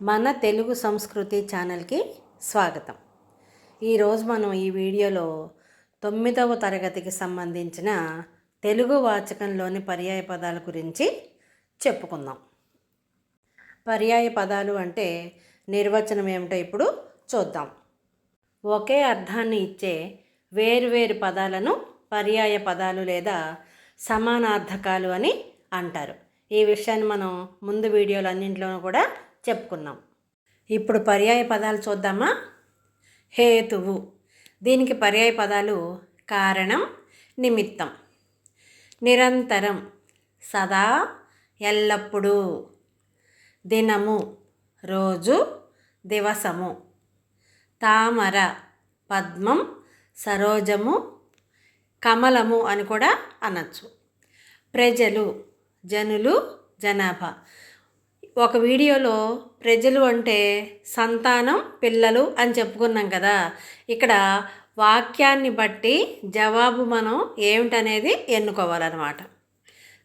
మన తెలుగు సంస్కృతి ఛానల్కి స్వాగతం. ఈరోజు మనం ఈ వీడియోలో 9వ తరగతికి సంబంధించిన తెలుగు వాచకంలోని పర్యాయ పదాల గురించి చెప్పుకుందాం. పర్యాయ పదాలు అంటే నిర్వచనం ఏమిటో ఇప్పుడు చూద్దాం. ఒకే అర్థాన్ని ఇచ్చే వేరువేరు పదాలను పర్యాయ పదాలు లేదా సమానార్థకాలు అని అంటారు. ఈ విషయాన్ని మనం ముందు వీడియోలు అన్నింటిలోనూ కూడా చెప్పుకున్నాం. ఇప్పుడు పర్యాయ పదాలు చూద్దామా. హేతువు, దీనికి పర్యాయ పదాలు కారణం, నిమిత్తం. నిరంతరం, సదా, ఎల్లప్పుడూ. దినము, రోజు, దివసము. తామర, పద్మం, సరోజము, కమలము అని కూడా అనొచ్చు. ప్రజలు, జనులు, జనాభా. ఒక వీడియోలో ప్రజలు అంటే సంతానం, పిల్లలు అని చెప్పుకున్నాం కదా. ఇక్కడ వాక్యాన్ని బట్టి జవాబు మనం ఏమిటనేది ఎన్నుకోవాలన్నమాట.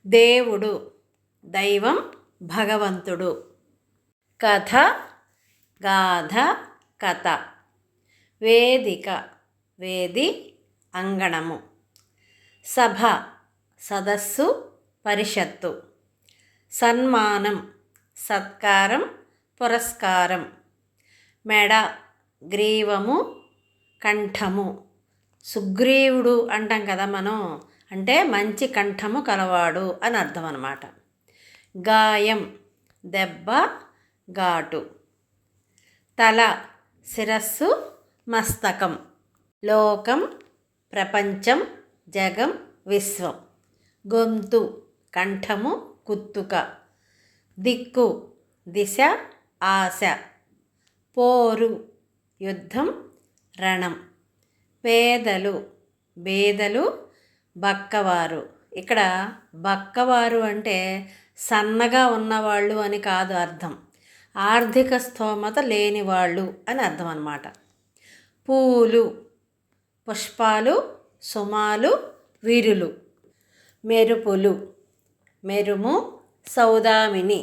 దేవుడు, దైవం, భగవంతుడు. కథ, గాథ, కథ. వేదిక, వేది, అంగణము. సభ, సదస్సు, పరిషత్తు. సన్మానం, సత్కారం, పురస్కారం. మెడ, గ్రీవము, కంఠము. సుగ్రీవుడు అంటాం కదా మనం, అంటే మంచి కంఠము కలవాడు అని అర్థం అన్నమాట. గాయం, దెబ్బ, ఘాటు. తల, శిరస్సు, మస్తకం. లోకం, ప్రపంచం, జగం, విశ్వం. గొంతు, కంఠము, కుత్తుక. దిక్కు, దిశ, ఆశ. పోరు, యుద్ధం, రణం. పేదలు, బేదలు, బక్కవారు. ఇక్కడ బక్కవారు అంటే సన్నగా ఉన్నవాళ్ళు అని కాదు అర్థం, ఆర్థిక స్థోమత లేనివాళ్ళు అని అర్థం అన్నమాట. పూలు, పుష్పాలు, సుమాలు, విరులు. మెరుపులు, మెరుము, సౌదామిని.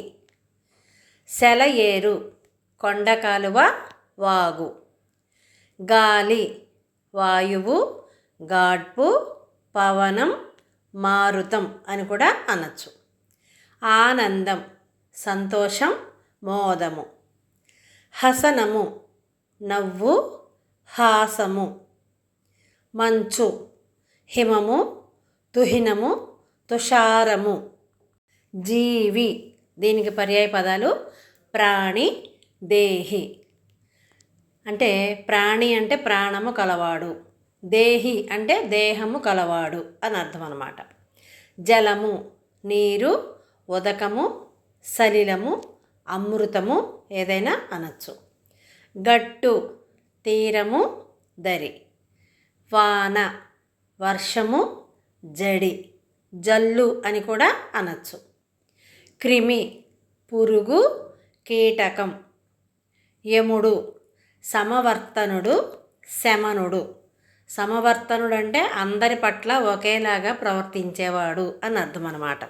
సెలయేరు, కొండకాలువ, వాగు. గాలి, వాయువు, గాడ్పు, పవనం, మారుతం అని కూడా అనొచ్చు. ఆనందం, సంతోషం, మోదము. హసనము, నవ్వు, హాసము. మంచు, హిమము, తుహినము, తుషారము. జీవి, దీనికి పర్యాయ పదాలు ప్రాణి, దేహి. అంటే ప్రాణి అంటే ప్రాణము కలవాడు, దేహి అంటే దేహము కలవాడు అని అర్థం అన్నమాట. జలము, నీరు, ఉదకము, సలిలము, అమృతము ఏదైనా అనొచ్చు. గట్టు, తీరము, దరి. వాన, వర్షము, జడి, జల్లు అని కూడా అనొచ్చు. క్రిమి, పురుగు, కీటకం. యముడు, సమవర్తనుడు, శమనుడు. సమవర్తనుడు అంటే అందరి పట్ల ఒకేలాగా ప్రవర్తించేవాడు అని అర్థం అన్నమాట.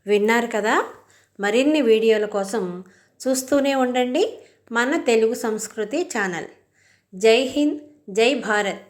విన్నారు కదా. మరిన్ని వీడియోల కోసం చూస్తూనే ఉండండి మన తెలుగు సంస్కృతి ఛానల్. జై హింద్, జై భారత్.